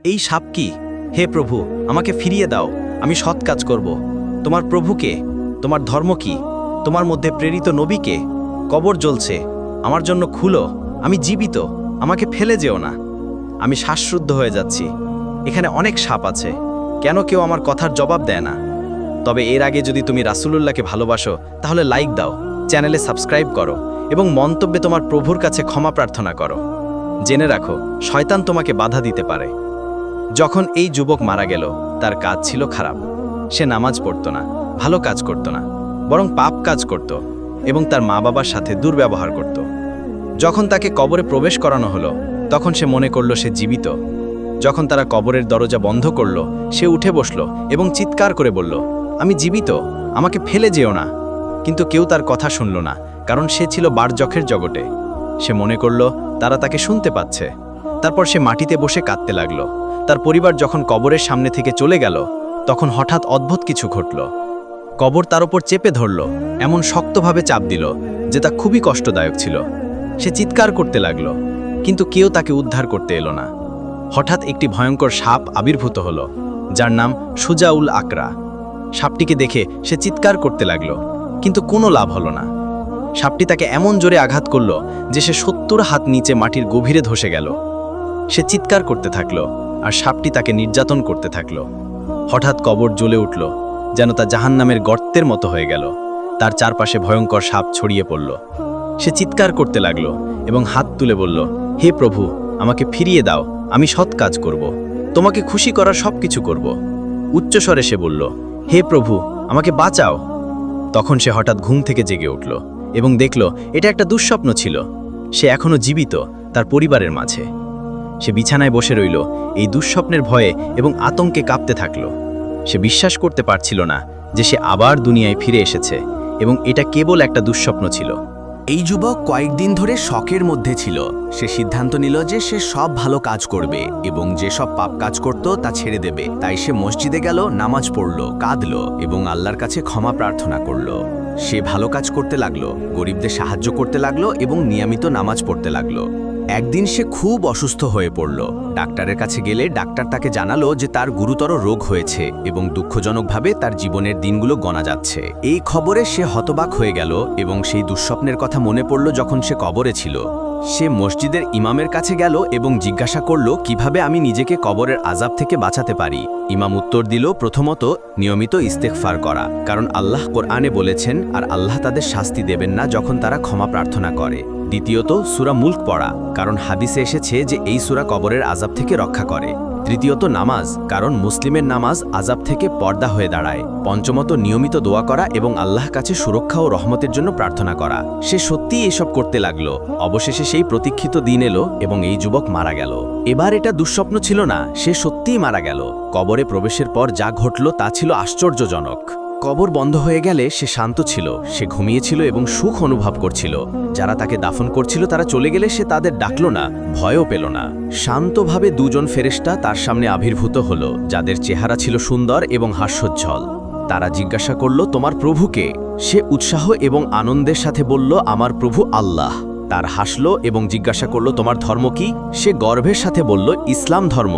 এই সাপ কি? হে প্রভু, আমাকে ফিরিয়ে দাও, আমি সৎ কাজ করব। তোমার প্রভুকে, তোমার ধর্ম কি, তোমার মধ্যে প্রেরিত নবীকে? কবর জ্বলছে, আমার জন্য খুলো, আমি জীবিত, আমাকে ফেলে যেও না। আমি শ্বাসরুদ্ধ হয়ে যাচ্ছি, এখানে অনেক সাপ আছে, কেন কেউ আমার কথার জবাব দেয় না? তবে এর আগে যদি তুমি রাসূলুল্লাহকে ভালোবাসো তাহলে লাইক দাও, চ্যানেলে সাবস্ক্রাইব করো এবং মন্তব্যে তোমার প্রভুর কাছে ক্ষমা প্রার্থনা করো। জেনে রাখো, শয়তান তোমাকে বাধা দিতে পারে। যখন এই যুবক মারা গেল, তার কাজ ছিল খারাপ। সে নামাজ পড়তো না, ভালো কাজ করত না, বরং পাপ কাজ করত এবং তার মা বাবার সাথে দুর্ব্যবহার করত। যখন তাকে কবরে প্রবেশ করানো হলো, তখন সে মনে করল সে জীবিত। যখন তারা কবরের দরজা বন্ধ করল, সে উঠে বসল এবং চিৎকার করে বলল, আমি জীবিত, আমাকে ফেলে যেও না। কিন্তু কেউ তার কথা শুনল না, কারণ সে ছিল বারজখের জগতে। সে মনে করল তারা তাকে শুনতে পাচ্ছে। তারপর সে মাটিতে বসে কাঁদতে লাগল। তার পরিবার যখন কবরের সামনে থেকে চলে গেল, তখন হঠাৎ অদ্ভুত কিছু ঘটল। কবর তার উপর চেপে ধরল, এমন শক্তভাবে চাপ দিল যে তা খুবই কষ্টদায়ক ছিল। সে চিৎকার করতে লাগল, কিন্তু কেউ তাকে উদ্ধার করতে এলো না। হঠাৎ একটি ভয়ঙ্কর সাপ আবির্ভূত হলো, যার নাম সুজাউল আকরা। সাপটিকে দেখে সে চিৎকার করতে লাগল, কিন্তু কোনো লাভ হলো না। সাপটি তাকে এমন জোরে আঘাত করল যে সে 70 হাত নিচে মাটির গভীরে ধসে গেল। সে চিৎকার করতে থাকল, আর সাপটি তাকে নির্যাতন করতে থাকল। হঠাৎ কবর জ্বলে উঠল, যেন তা জাহান্নামের গর্তের মতো হয়ে গেল। তার চারপাশে ভয়ঙ্কর সাপ ছড়িয়ে পড়ল। সে চিৎকার করতে লাগল এবং হাত তুলে বলল, হে প্রভু, আমাকে ফিরিয়ে দাও, আমি সৎ কাজ করব, তোমাকে খুশি করার সব কিছু করব। উচ্চস্বরে সে বলল, হে প্রভু, আমাকে বাঁচাও। তখন সে হঠাৎ ঘুম থেকে জেগে উঠল এবং দেখল এটা একটা দুঃস্বপ্ন ছিল। সে এখনও জীবিত, তার পরিবারের মাঝে। সে বিছানায় বসে রইল, এই দুঃস্বপ্নের ভয়ে এবং আতঙ্কে কাঁপতে থাকল। সে বিশ্বাস করতে পারছিল না যে সে আবার দুনিয়ায় ফিরে এসেছে এবং এটা কেবল একটা দুঃস্বপ্ন ছিল। এই যুবক কয়েকদিন ধরে শকের মধ্যে ছিল। সে সিদ্ধান্ত নিল যে সে সব ভালো কাজ করবে এবং যেসব পাপ কাজ করত তা ছেড়ে দেবে। তাই সে মসজিদে গেল, নামাজ পড়ল, কাঁদল এবং আল্লাহর কাছে ক্ষমা প্রার্থনা করল। সে ভালো কাজ করতে লাগলো, গরিবদের সাহায্য করতে লাগলো এবং নিয়মিত নামাজ পড়তে লাগলো। একদিন সে খুব অসুস্থ হয়ে পড়ল। ডাক্তারের কাছে গেলে ডাক্তার তাকে জানালো যে তার গুরুতর রোগ হয়েছে এবং দুঃখজনকভাবে তার জীবনের দিনগুলো গণা যাচ্ছে। এই খবরে সে হতবাক হয়ে গেল এবং সেই দুঃস্বপ্নের কথা মনে পড়ল যখন সে কবরে ছিল। সে মসজিদের ইমামের কাছে গেল এবং জিজ্ঞাসা করল, কিভাবে আমি নিজেকে কবরের আযাব থেকে বাঁচাতে পারি। ইমাম উত্তর দিল, প্রথমত নিয়মিত ইস্তেগফার করা, কারণ আল্লাহ কোরআনে বলেছেন আর আল্লাহ তাদের শাস্তি দেবেন না যখন তারা ক্ষমা প্রার্থনা করে। দ্বিতীয়ত সূরা মুলক পড়া, কারণ হাদিসে এসেছে যে এই সূরা কবরের আযাব থেকে রক্ষা করে। তৃতীয়ত নামাজ, কারণ মুসলিমের নামাজ আযাব থেকে পর্দা হয়ে দাঁড়ায়। পঞ্চমত নিয়মিত দোয়া করা এবং আল্লাহর কাছে সুরক্ষা ও রহমতের জন্য প্রার্থনা করা। সে সত্যিই এসব করতে লাগলো। অবশেষে সেই প্রতীক্ষিত দিন এলো এবং এই যুবক মারা গেল। এবার এটা দুঃস্বপ্ন ছিল না, সে সত্যিই মারা গেল। কবরে প্রবেশের পর যা ঘটল তা ছিল আশ্চর্যজনক। কবর বন্ধ হয়ে গেলে সে শান্ত ছিল, সে ঘুমিয়েছিল এবং সুখ অনুভব করছিল। যারা তাকে দাফন করছিল তারা চলে গেলে সে তাদের ডাকল না, ভয়ও পেল না। শান্তভাবে দুজন ফেরেশতা তার সামনে আবির্ভূত হল, যাদের চেহারা ছিল সুন্দর এবং হাস্যোজ্জ্বল। তারা জিজ্ঞাসা করল, তোমার প্রভুকে? সে উৎসাহ এবং আনন্দের সাথে বলল, আমার প্রভু আল্লাহ। তার হাসল এবং জিজ্ঞাসা করল, তোমার ধর্ম কি? সে গর্বের সাথে বলল, ইসলাম ধর্ম।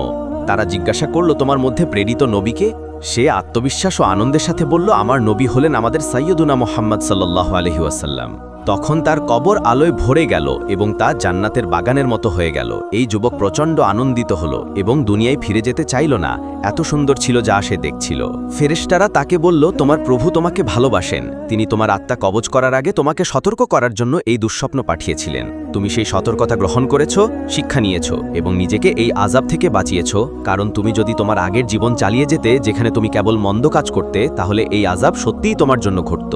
তারা জিজ্ঞাসা করল, তোমার মধ্যে প্রেরিত নবীকে? সে আত্মবিশ্বাস ও আনন্দের সাথে বলল, আমার নবী হলেন আমাদের সাইয়্যিদুনা মুহাম্মদ সাল্লাল্লাহু আলাইহি ওয়াসাল্লাম। তখন তার কবর আলোয় ভরে গেল এবং তা জান্নাতের বাগানের মতো হয়ে গেল। এই যুবক প্রচণ্ড আনন্দিত হল এবং দুনিয়ায় ফিরে যেতে চাইল না, এত সুন্দর ছিল যা সে দেখছিল। ফেরেশতারা তাকে বলল, তোমার প্রভু তোমাকে ভালোবাসেন, তিনি তোমার আত্মা কবজ করার আগে তোমাকে সতর্ক করার জন্য এই দুঃস্বপ্ন পাঠিয়েছিলেন। তুমি সেই সতর্কতা গ্রহণ করেছ, শিক্ষা নিয়েছ এবং নিজেকে এই আযাব থেকে বাঁচিয়েছ। কারণ তুমি যদি তোমার আগের জীবন চালিয়ে যেতে যেখানে তুমি কেবল মন্দ কাজ করতে, তাহলে এই আযাব সত্যিই তোমার জন্য ঘটত।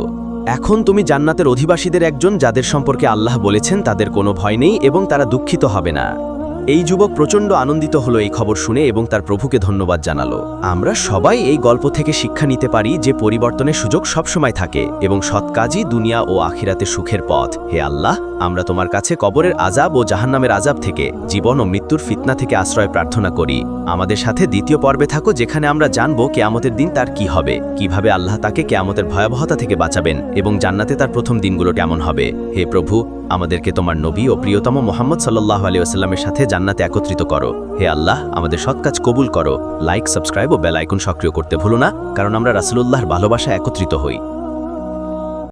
এখন তুমি জান্নাতের অধিবাসীদের একজন, যাদের সম্পর্কে আল্লাহ বলেছেন তাদের কোনো ভয় নেই এবং তারা দুঃখিত হবে না। এই যুবক প্রচণ্ড আনন্দিত হলো এই খবর শুনে এবং তার প্রভুকে ধন্যবাদ জানালো। আমরা সবাই এই গল্প থেকে শিক্ষা নিতে পারি যে পরিবর্তনের সুযোগ সবসময় থাকে এবং সৎ কাজই দুনিয়া ও আখিরাতে সুখের পথ। হে আল্লাহ, আমরা তোমার কাছে কবরের আযাব ও জাহান্নামের আযাব থেকে, জীবন ও মৃত্যুর ফিতনা থেকে আশ্রয় প্রার্থনা করি। আমাদের সাথে দ্বিতীয় পর্বে থাকো, যেখানে আমরা জানবো কিয়ামতের দিন তার কি হবে, কিভাবে আল্লাহ তাকে কিয়ামতের ভয়াবহতা থেকে বাঁচাবেন এবং জান্নাতে তার প্রথম দিনগুলো কেমন হবে। হে প্রভু, আমাদেরকে তোমার নবী ও প্রিয়তম মোহাম্মদ সাল্লাল্লাহু আলাইহি ওয়াসাল্লামের সাথে জান্নাতে একত্রিত করো। হে আল্লাহ, আমাদের সৎ কাজ কবুল করো। লাইক, সাবস্ক্রাইব ও বেল আইকন সক্রিয় করতে ভুলো না, কারণ আমরা রাসূলুল্লাহর ভালোবাসা একত্রিত হই।